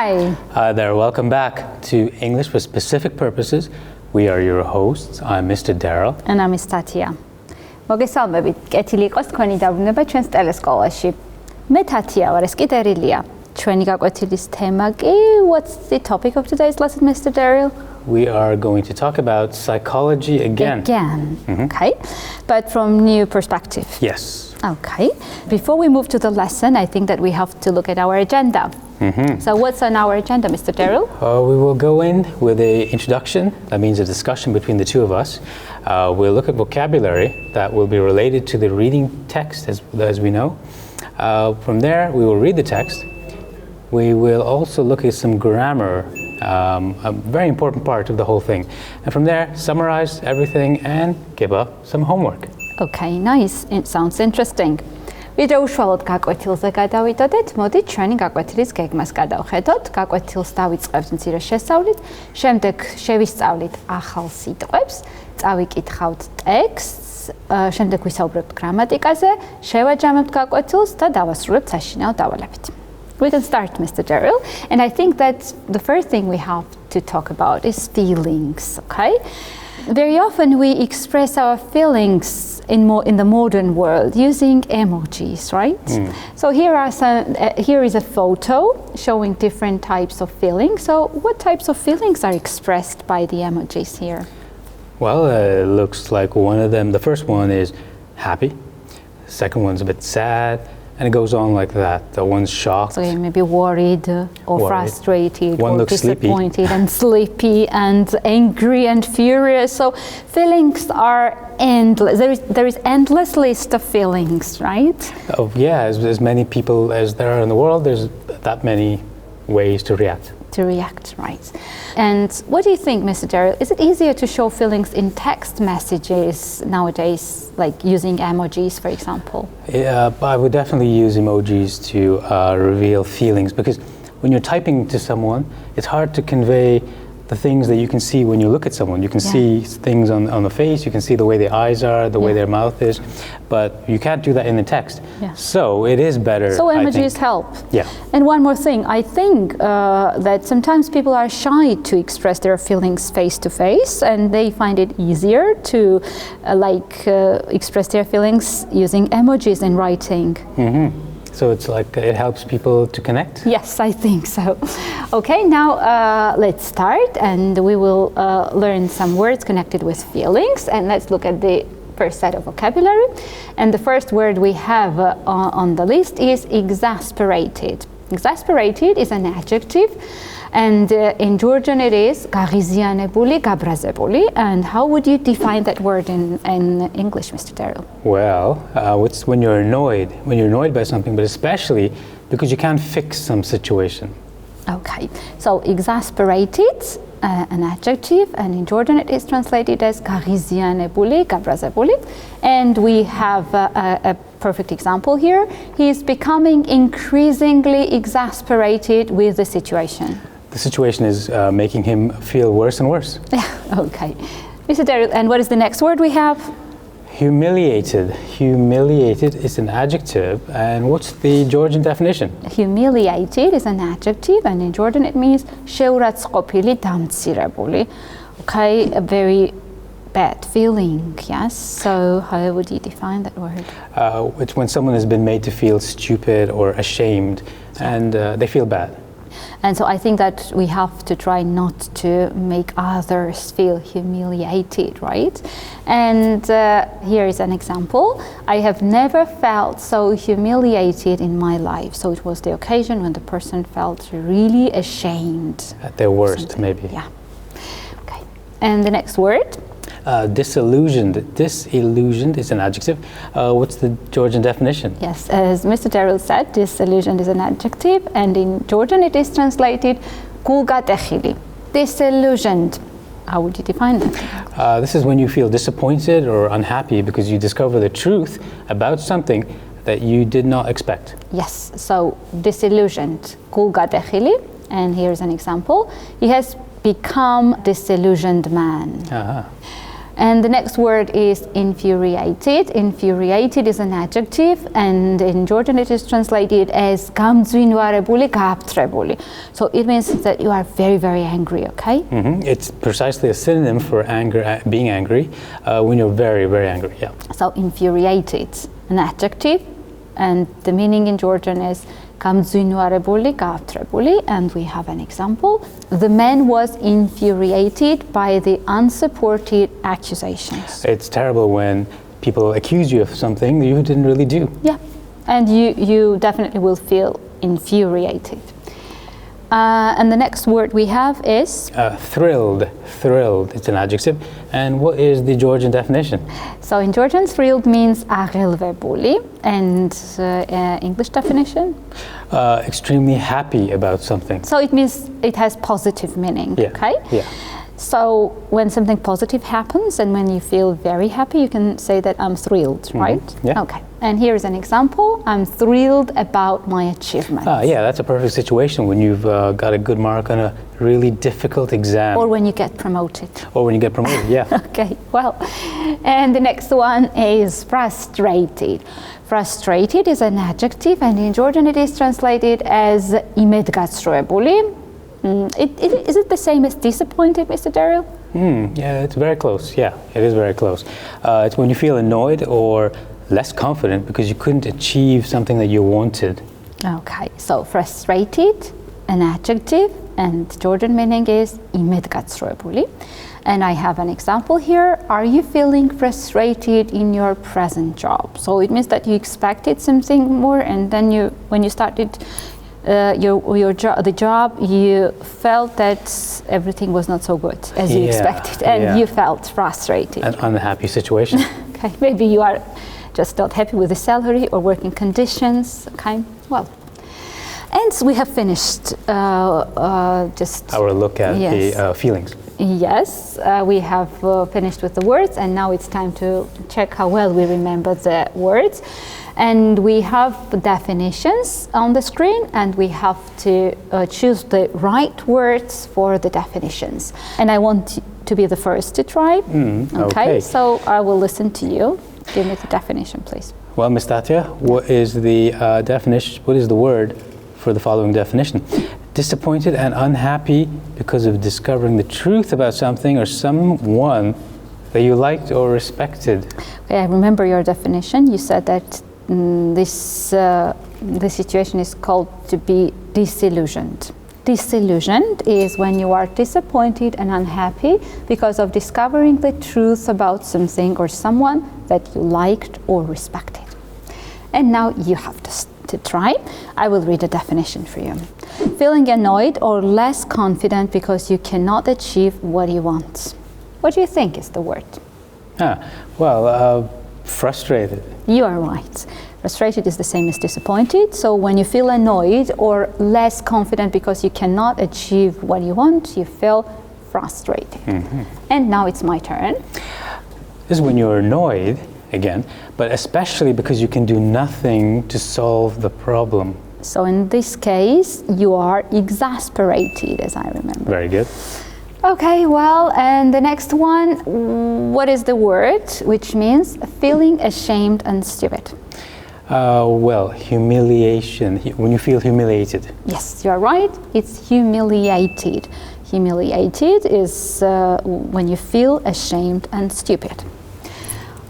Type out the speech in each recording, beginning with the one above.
Hi. Hi there, welcome back to English for Specific Purposes. We are your hosts. I'm Mr. Daryl. And I'm Miss Tathia. მოგესალმებით. კეთილი იყოს თქვენი დაბრუნება ჩვენს ტელესკოლაში. მე თათია ვარ, ეს კი დერილია. ჩვენი გაკვეთილის თემა კი what's the topic of today's lesson, Mr. Daryl? We are going to talk about psychology again. Okay. But from new perspective. Yes. Okay. Before we move to the lesson, I think that we have to look at our agenda. So what's on our agenda, Mr. Daryl? We will go in with an introduction. That means a discussion between the two of us. We'll look at vocabulary that will be related to the reading text, as we know. From there, we will read the text. We will also look at some grammar, a very important part of the whole thing. And from there, summarize everything and give up some homework. Okay, nice. It sounds interesting. ვიდრე უშუალოდ გაკვეთილზე გადავიდოდეთ, მოდით ჩვენი გაკვეთილის გეგმას გადავხედოთ. გაკვეთილს დავიწყებთ მცირე შესწავლით, შემდეგ შევისწავლით ახალ სიტყვებს, წავიკითხავთ ტექსტს, შემდეგ ვისაუბრებთ გრამატიკაზე, შევაჯამებთ გაკვეთილს და დავასრულებთ საშინაო დავალებით. We can start, Mr. Daryl, and I think that the first thing we have to talk about is feelings, okay? Very often we express our feelings in the modern world using emojis, right? So here is a photo showing different types of feelings. So what types of feelings are expressed by the emojis here? Well, it looks like one of them, the first one is happy, the second one's a bit sad, and it goes on like that. The one's shocked. So maybe worried or frustrated One or looks disappointed and sleepy and angry and furious. So feelings are endless. There is endless list of feelings, right? Oh, yeah, as many people as there are in the world, there's that many ways to react. To react, right. And what do you think, Mr. Daryl? Is it easier to show feelings in text messages nowadays, like using emojis, for example? Yeah, I would definitely use emojis to reveal feelings, because when you're typing to someone, it's hard to convey the things that you can see when you look at someone. You can see things on the face, you can see the way their eyes are, the way their mouth is, but you can't do that in the text. So it is better. So emojis help. Yeah. And one more thing, I think that sometimes people are shy to express their feelings face to face, and they find it easier to express their feelings using emojis in writing. So it's like it helps people to connect? Yes, I think so. Okay, now let's start, and we will learn some words connected with feelings, and let's look at the first set of vocabulary. And the first word we have on the list is exasperated. Exasperated is an adjective, and in Georgian it is გაღიზიანებული, გაბრაზებული. And how would you define that word in English, Mr. Daryl? Well, it's when you're annoyed by something, but especially because you can't fix some situation. Okay, so exasperated, an adjective, and in Georgian it is translated as გაღიზიანებული, გაბრაზებული. And we have a perfect example here. He is becoming increasingly exasperated with the situation. The situation is making him feel worse and worse. Okay. Mr. Daryl, and what is the next word we have? Humiliated. Humiliated is an adjective, and what's the Georgian definition? Humiliated is an adjective, and in Georgian it means შეურაცხყოფილი, დამცირებული. Okay, a very bad feeling, yes? So how would you define that word? It's when someone has been made to feel stupid or ashamed, and they feel bad. And so I think that we have to try not to make others feel humiliated, right? And here is an example. I have never felt so humiliated in my life. So it was the occasion when the person felt really ashamed. At their worst, maybe. Yeah. Okay. And the next word? Disillusioned. Disillusioned is an adjective. What's the Georgian definition? Yes, as Mr. Daryl said, disillusioned is an adjective, and in Georgian it is translated გულგატეხილი. Disillusioned. How would you define that? This is when you feel disappointed or unhappy because you discover the truth about something that you did not expect. Yes, so disillusioned, გულგატეხილი, and here's an example. He has become disillusioned man. And the next word is infuriated. Infuriated is an adjective, and in Georgian it is translated as გამძვინვარებული, გააფთრებული. So it means that you are very, very angry, okay? It's precisely a synonym for anger, being angry, when you're very, very angry, yeah. So infuriated, an adjective, and the meaning in Georgian is გამძვინვარებული, გააფთრებული, and we have an example. The man was infuriated by the unsupported accusations. It's terrible when people accuse you of something that you didn't really do. Yeah, and you definitely will feel infuriated. And the next word we have is? Thrilled. Thrilled, it's an adjective. And what is the Georgian definition? So in Georgian, thrilled means აღელვებული, and English definition? Extremely happy about something. So it means it has positive meaning, Yeah. okay? Yeah. So when something positive happens and when you feel very happy, you can say that I'm thrilled, right? Yeah. Okay. And here's an example. I'm thrilled about my achievement. Yeah, that's a perfect situation when you've got a good mark on a really difficult exam. Or when you get promoted. Or when you get promoted, yeah. Okay, well, and the next one is frustrated. Frustrated is an adjective, and in Georgian it is translated as იმედგაცრუებული. Is it the same as disappointed, Mr. Derill? Yeah, it's very close. Yeah, it is very close. It's when you feel annoyed or less confident because you couldn't achieve something that you wanted. Okay, so frustrated, an adjective, and Georgian meaning is იმედგაცრუებული. And I have an example here. Are you feeling frustrated in your present job? So it means that you expected something more, and then when you started the job, you felt that everything was not so good as you expected, and you felt frustrated. An unhappy situation. Okay, maybe you are just not happy with the salary or working conditions. Okay, well, and we have finished just our look at the feelings. Yes, we have finished with the words, and now it's time to check how well we remember the words. And we have definitions on the screen, and we have to choose the right words for the definitions. And I want to be the first to try. Okay, so I will listen to you. Give me the definition, please. Well, Ms. Thataia, what is the definition? What is the word for the following definition? Disappointed and unhappy because of discovering the truth about something or someone that you liked or respected. Okay, I remember your definition. You said that this situation is called to be disillusioned. Disillusioned is when you are disappointed and unhappy because of discovering the truth about something or someone that you liked or respected. And now you have to try. I will read a definition for you. Feeling annoyed or less confident because you cannot achieve what you want. What do you think is the word? Frustrated. You are right. Frustrated is the same as disappointed. So when you feel annoyed or less confident because you cannot achieve what you want, you feel frustrated. And now it's my turn. This is when you're annoyed, again, but especially because you can do nothing to solve the problem. So in this case, you are exasperated, as I remember. Very good. Okay, well, and the next one, what is the word which means feeling ashamed and stupid? Humiliation, when you feel humiliated. Yes, you're right, it's humiliated. Humiliated is when you feel ashamed and stupid.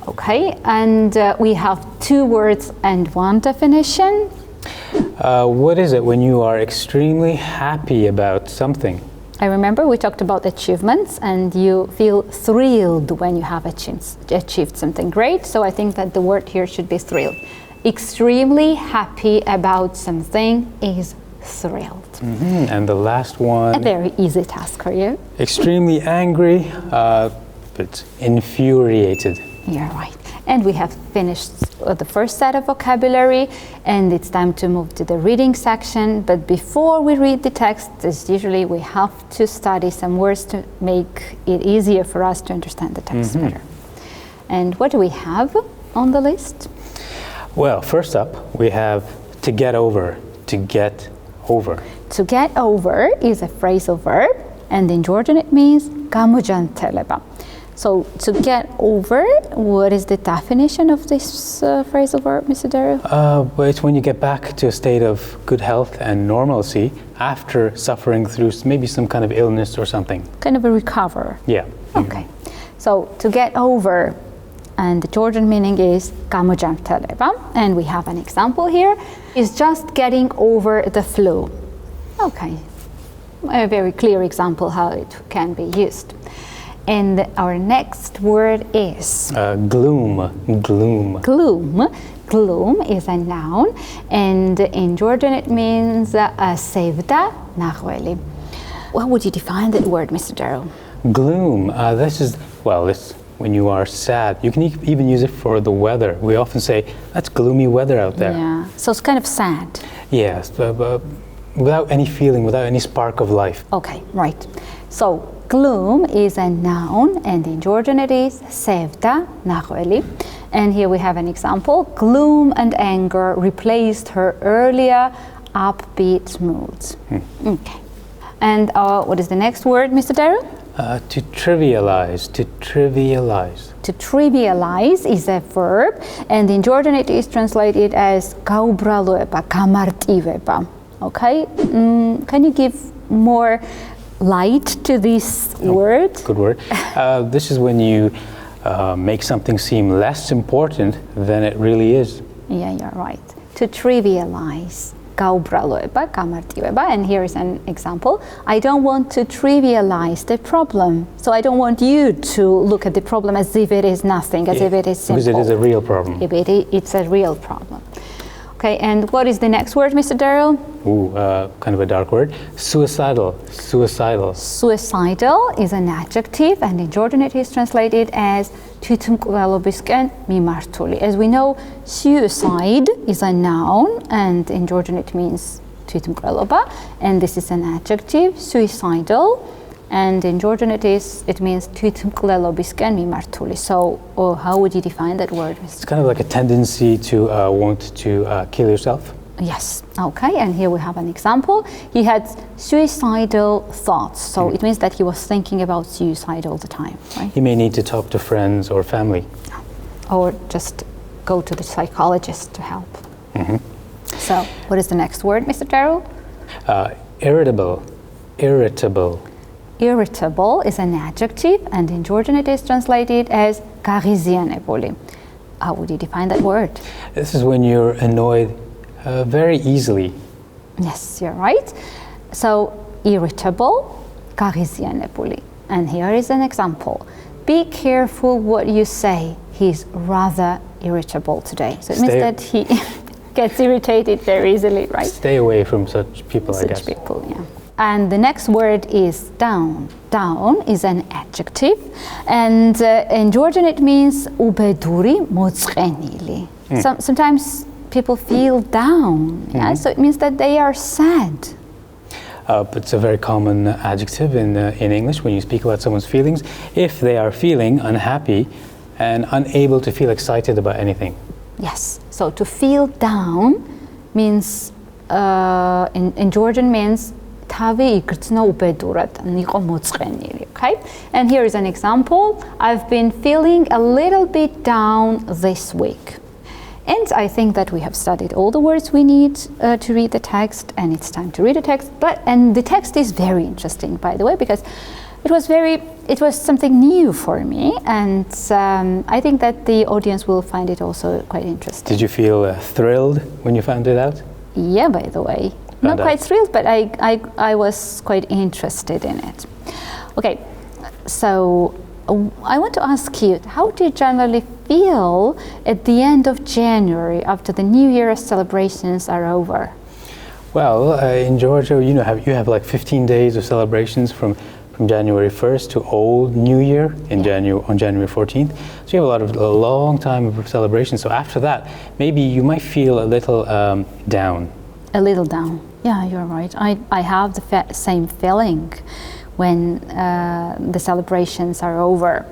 Okay, and we have two words and one definition. What is it when you are extremely happy about something? I remember we talked about achievements, and you feel thrilled when you have achieved something great. So I think that the word here should be thrilled. Extremely happy about something is thrilled. And the last one? A very easy task for you. Extremely angry, but infuriated. You're right. And we have finished the first set of vocabulary, and it's time to move to the reading section. But before we read the text, as usually we have to study some words to make it easier for us to understand the text better. And what do we have on the list? Well, first up, we have to get over, to get over. To get over is a phrasal verb, and in Georgian it means გამოჯანმრთელება. So to get over, what is the definition of this phrasal verb, Mr. Dero? Well, it's when you get back to a state of good health and normalcy after suffering through maybe some kind of illness or something. Kind of a recover. Yeah. Okay. So to get over, and the Georgian meaning is გამოჯანმრთელება, and we have an example here, is just getting over the flu. Okay. A very clear example how it can be used. And our next word is Gloom. Gloom. gloom. Gloom is a noun, and in Georgian it means sevda naghveli. How would you define that word, Mr. Dero? Gloom. This is, well, this when you are sad. You can even use it for the weather. We often say, that's gloomy weather out there. Yeah, so it's kind of sad. Yes, but without any feeling, without any spark of life. Okay, right. So gloom is a noun, and in Georgian it is sevda naghveli. And here we have an example. Gloom and anger replaced her earlier upbeat moods. Okay. And what is the next word, Mr. Dero? To trivialize, to trivialize. To trivialize is a verb, and in Georgian it is translated as გაუბრალოება, გამარტივება. Okay? Can you give more light to this word? Good word. This is when you make something seem less important than it really is. Yeah, you're right. To trivialize. გაუბრალოება, გამარტივება, and here is an example. I don't want to trivialize the problem. So I don't want you to look at the problem as if it is nothing, as if it is simple. Because it is a real problem. If it's a real problem. Okay, and what is the next word, Mr. Dero? Ooh, kind of a dark word. Suicidal, suicidal. Suicidal is an adjective, and in Georgian it is translated as თვითმკვლელობისკენ მიმართული. As we know, suicide is a noun, and in Georgian it means თვითმკვლელობა, and this is an adjective, suicidal, and in Georgian it means თვითმკვლელობისკენ მიმართული. So how would you define that word, Mr. It's kind of like a tendency to want to kill yourself. Yes, okay, and here we have an example. He had suicidal thoughts, so it means that he was thinking about suicide all the time, right? You may need to talk to friends or family. Or just go to the psychologist to help. So, what is the next word, Mr. Dero? Irritable, irritable. Irritable is an adjective, and in Georgian it is translated as გაღიზიანებული. How would you define that word? This is when you're annoyed very easily. Yes, you're right. So, irritable, გაღიზიანებული. And here is an example. Be careful what you say. He's rather irritable today. So it means that he gets irritated very easily, right? Stay away from such people, I guess. Such people, yeah. And the next word is down. Down is an adjective, and in Georgian it means უბედური, მოწყენილი. Sometimes people feel down, yeah? So it means that they are sad. But it's a very common adjective in English when you speak about someone's feelings, if they are feeling unhappy and unable to feel excited about anything. Yes, so to feel down means, in Georgian means თავი იგრძნო უბედურად, იყო მოწყენილი, okay? And here is an example. I've been feeling a little bit down this week. And I think that we have studied all the words we need to read the text, and it's time to read the text. And the text is very interesting, by the way, because it was something new for me, and I think that the audience will find it also quite interesting. Did you feel thrilled when you found it out? Yeah, by the way. Not quite thrilled, but I was quite interested in it. Okay, so I want to ask you, how do you generally feel at the end of January after the New Year celebrations are over? Well, in Georgia, you have like 15 days of celebrations from January 1st to Old New Year on January 14th. So you have a long time of celebrations. So after that, maybe you might feel a little down. A little down. Yeah, you're right. I have the same feeling when the celebrations are over.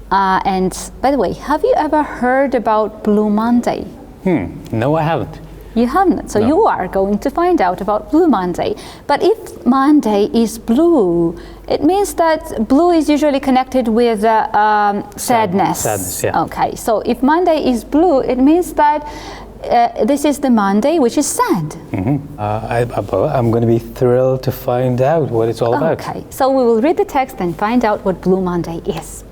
And by the way, have you ever heard about Blue Monday? No, I haven't. You haven't. So No. you are going to find out about Blue Monday. But if Monday is blue, it means that blue is usually connected with sadness. Sadness, yeah. Okay. So if Monday is blue, it means that this is the Monday which is sad. Mm-hmm. I'm going to be thrilled to find out what it's all about. Okay. So we will read the text and find out what Blue Monday is.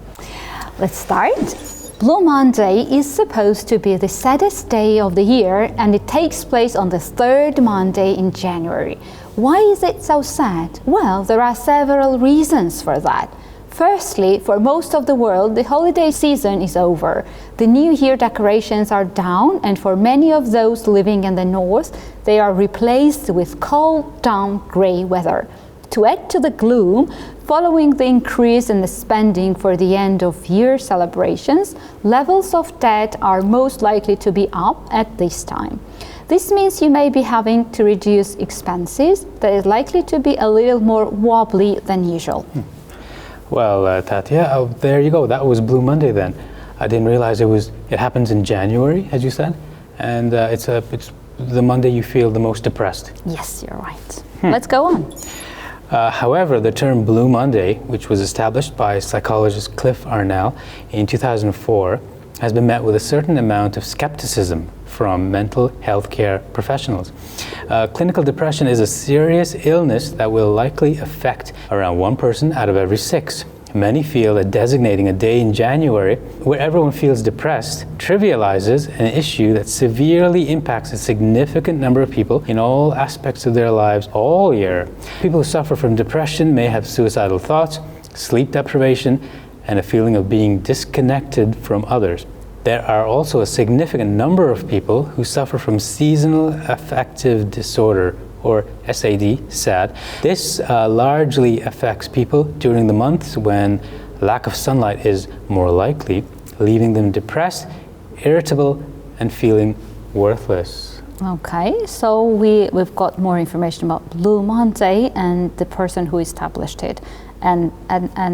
Let's start. Blue Monday is supposed to be the saddest day of the year, and it takes place on the third Monday in January. Why is it so sad? Well, there are several reasons for that. Firstly, for most of the world, the holiday season is over. The New Year decorations are down, and for many of those living in the north, they are replaced with cold, damp, grey weather. To add to the gloom, following the increase in the spending for the end of year celebrations, levels of debt are most likely to be up at this time. This means you may be having to reduce expenses that is likely to be a little more wobbly than usual. Well, Thათია, there you go. That was Blue Monday then. I didn't realize it happens in January, as you said, and it's the Monday you feel the most depressed. Yes, you're right. Let's go on. However, the term Blue Monday, which was established by psychologist Cliff Arnell in 2004, has been met with a certain amount of skepticism from mental health care professionals. Clinical depression is a serious illness that will likely affect around 1 person out of every 6. Many feel that designating a day in January where everyone feels depressed trivializes an issue that severely impacts a significant number of people in all aspects of their lives all year. People who suffer from depression may have suicidal thoughts, sleep deprivation, and a feeling of being disconnected from others. There are also a significant number of people who suffer from seasonal affective disorder, or SAD. This largely affects people during the months when lack of sunlight is more likely, leaving them depressed, irritable, and feeling worthless. Okay, so we've got more information about Blue Monday and the person who established it, and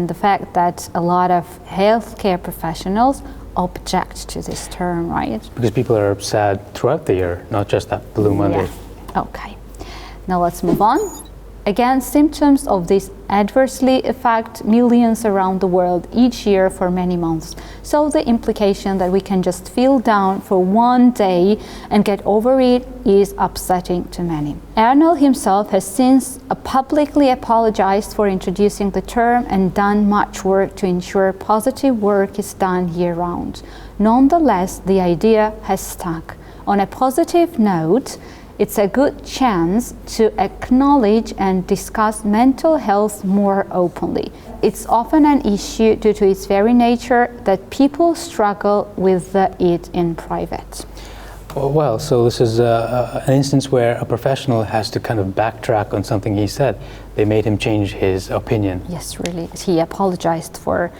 the fact that a lot of healthcare professionals object to this term, right? Because people are sad throughout the year, not just that Blue Monday. Yeah. Okay. Now let's move on. Again, symptoms of this adversely affect millions around the world each year for many months. So the implication that we can just feel down for one day and get over it is upsetting to many. Arnell himself has since publicly apologized for introducing the term and done much work to ensure positive work is done year-round. Nonetheless, the idea has stuck. On a positive note, it's a good chance to acknowledge and discuss mental health more openly. It's often an issue due to its very nature that people struggle with it in private. Well, so this is an instance where a professional has to kind of backtrack on something he said. They made him change his opinion. Yes, really. He apologized for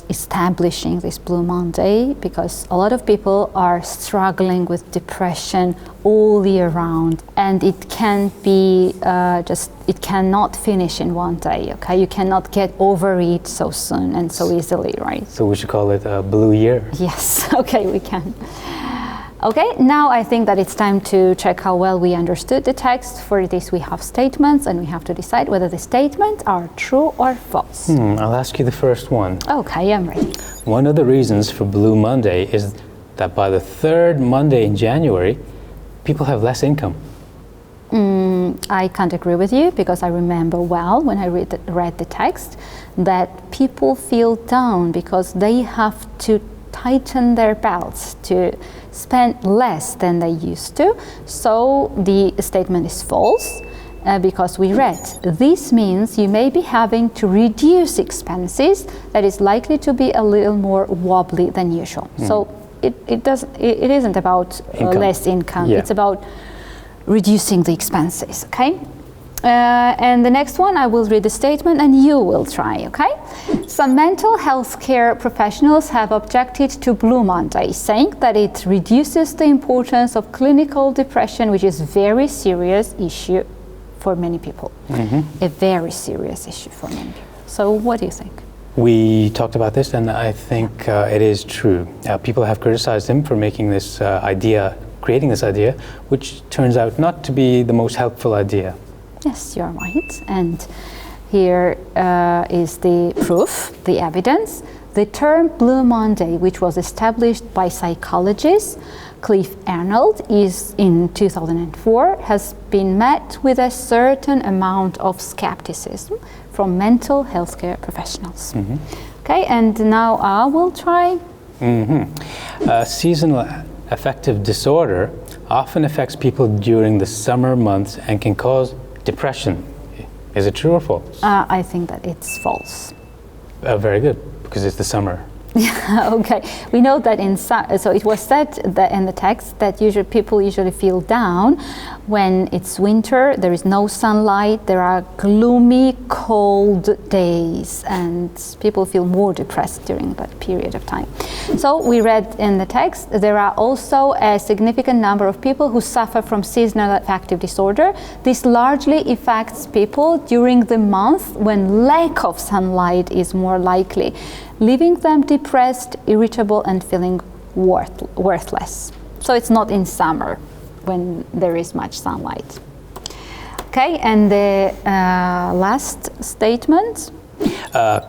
establishing this Blue Monday because a lot of people are struggling with depression all year round, and it can be it cannot finish in one day, okay? You cannot get over it so soon and so easily, right? So we should call it a blue year. Yes, okay, we can. Okay, now I think that it's time to check how well we understood the text. For this we have statements and we have to decide whether the statements are true or false. I'll ask you the first one. Okay, I'm ready. One of the reasons for Blue Monday is that by the third Monday in January, people have less income. I can't agree with you because I remember well when I read the text that people feel down because they have to tighten their belts to spend less than they used to. So the statement is false because we read, this means you may be having to reduce expenses that is likely to be a little more wobbly than usual. So it isn't about less income, it's about reducing the expenses, okay? And the next one, I will read the statement and you will try, okay? Some mental health care professionals have objected to Blue Monday, saying that it reduces the importance of clinical depression, which is a very serious issue for many people. A very serious issue for many people. So what do you think? We talked about this and I think it is true. People have criticized him for making this idea creating this idea, which turns out not to be the most helpful idea. Yes, you're right. And here is the proof, the evidence. The term Blue Monday, which was established by psychologist Cliff Arnold in 2004, has been met with a certain amount of skepticism from mental health care professionals. Okay, and now I will try. Seasonal affective disorder often affects people during the summer months and can cause depression. Is it true or false? I think that it's false. Very good, because it's the summer. Okay, we know that so it was said that in the text that people usually feel down when it's winter, there is no sunlight, there are gloomy, cold days, and people feel more depressed during that period of time. So we read in the text, there are also a significant number of people who suffer from seasonal affective disorder. This largely affects people during the month when lack of sunlight is more likely, leaving them depressed, irritable, and feeling worthless. So it's not in summer when there is much sunlight. Okay, and the last statement.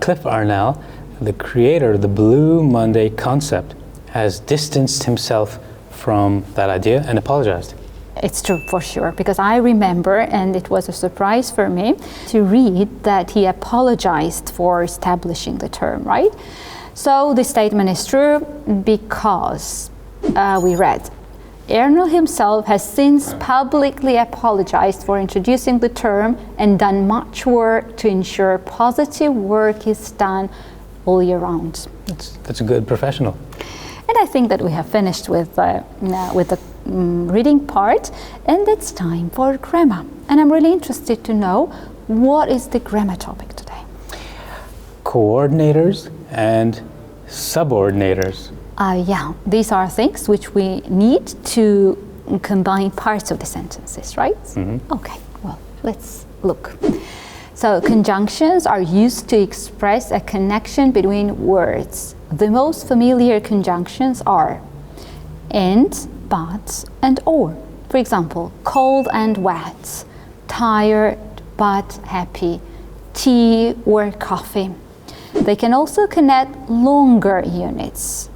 Cliff Arnold, the creator of the Blue Monday concept, has distanced himself from that idea and apologized. It's true for sure, because I remember, and it was a surprise for me to read that he apologized for establishing the term, right? So the statement is true because we read, Arnold himself has since publicly apologized for introducing the term and done much work to ensure positive work is done all year round. That's a good professional. And I think that we have finished with the reading part, and it's time for grammar. And I'm really interested to know, what is the grammar topic today? Coordinators and subordinators. Yeah, these are things which we need to combine parts of the sentences, right? Okay, well, let's look. So conjunctions are used to express a connection between words. The most familiar conjunctions are and, but, and or. For example, cold and wet, tired but happy, tea or coffee. They can also connect longer units,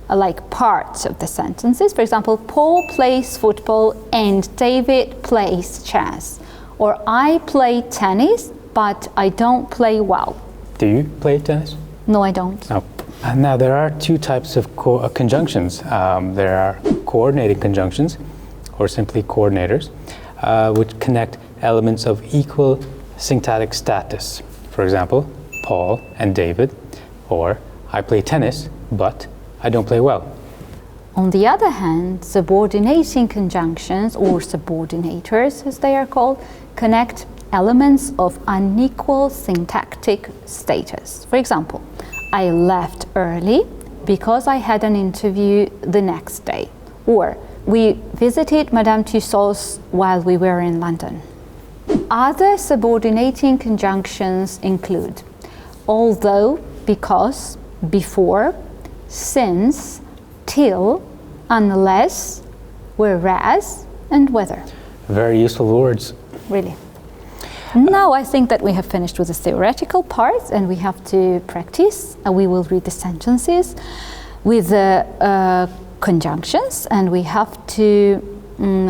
like parts of the sentences. For example, Paul plays football and David plays chess. Or I play tennis, but I don't play well. Do you play tennis? No, I don't. No. Now, there are two types of conjunctions. There are coordinating conjunctions, or simply coordinators, which connect elements of equal syntactic status. For example, Paul and David, or I play tennis, but I don't play well. On the other hand, subordinating conjunctions, or subordinators as they are called, connect elements of unequal syntactic status. For example, I left early because I had an interview the next day. Or we visited Madame Tussauds while we were in London. Other subordinating conjunctions include although, because, before, since, till, unless, whereas, and whether. Very useful words. Really. Now I think that we have finished with the theoretical part and we have to practice. We will read the sentences with the conjunctions, and we have to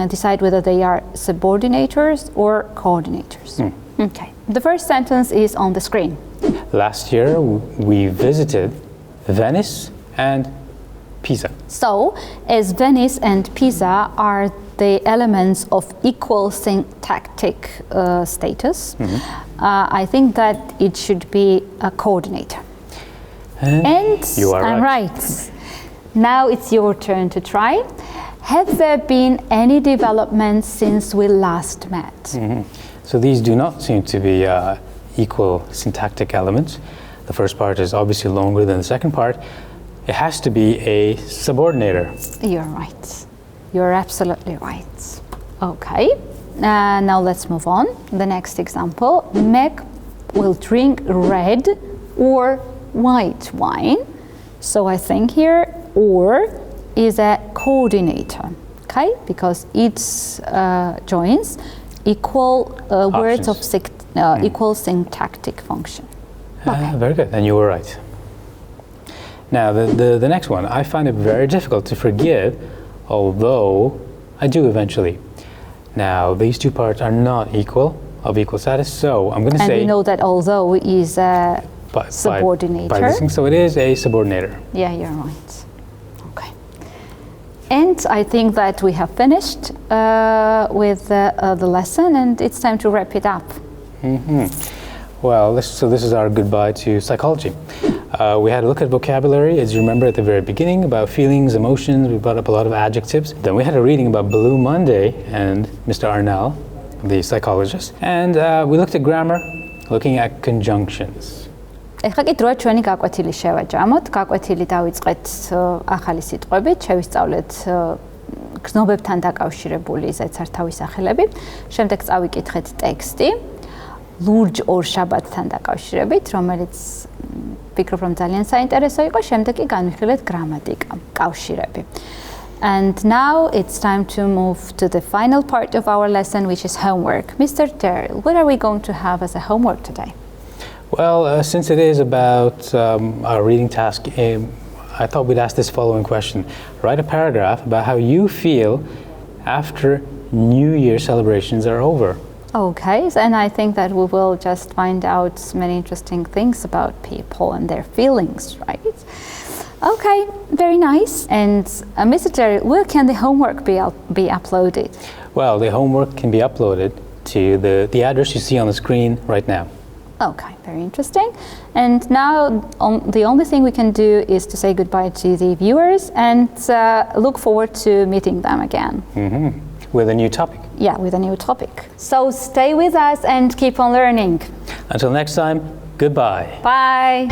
decide whether they are subordinators or coordinators. Okay. The first sentence is on the screen. Last year we visited Venice and Pisa. So, as Venice and Pisa are the elements of equal syntactic status, I think that it should be a coordinator. And you are I'm right. Now it's your turn to try. Have there been any developments since we last met? So these do not seem to be equal syntactic elements. The first part is obviously longer than the second part. It has to be a subordinator. You're right. You're absolutely right. Okay, now let's move on. The next example, Meg will drink red or white wine. So I think here or is a coordinator. okay? Because each joins equal words of equal syntactic function. Okay. Very good, and you were right. Now, the next one, I find it very difficult to forgive, although I do eventually. Now, these two parts are not of equal status, so I'm going to say... And we know that although is a subordinator. By this thing, so it is a subordinator. Yeah, you're right. Okay. And I think that we have finished with the lesson, and it's time to wrap it up. Well, this is our goodbye to psychology. We had a look at vocabulary, as you remember at the very beginning, about feelings, emotions. We brought up a lot of adjectives. Then we had a reading about Blue Monday and Mr. Arnell, the psychologist. And we looked at grammar, looking at conjunctions. ეხლა კი დროა ჩვენი გაკვეთილი შევაჯამოთ. გაკვეთილი დავიწყეთ ახალი სიტყვებით, შევისწავლეთ გზნობებთან დაკავშირებული ზეცართავის სახელები. შემდეგ წავიკითხეთ ტექსტი ლურჯ ორ შაბათთან დაკავშირებით, რომელიც ვფიქრობ რომ ძალიან საინტერესო იყო. შემდეგ კი განვიხილეთ გრამატიკა, კავშირები. And now it's time to move to the final part of our lesson, which is homework. Mr. Derill, what are we going to have as a homework today? Well, since it is about our reading task, I thought we'd ask this following question. Write a paragraph about how you feel after New Year celebrations are over. Okay, and I think that we will just find out many interesting things about people and their feelings, right? Okay, very nice. And Mr. Terry, where can the homework be uploaded? Well, the homework can be uploaded to the address you see on the screen right now. Okay, very interesting. And now the only thing we can do is to say goodbye to the viewers and look forward to meeting them again. With a new topic. Yeah, with a new topic. So stay with us and keep on learning. Until next time, goodbye. Bye.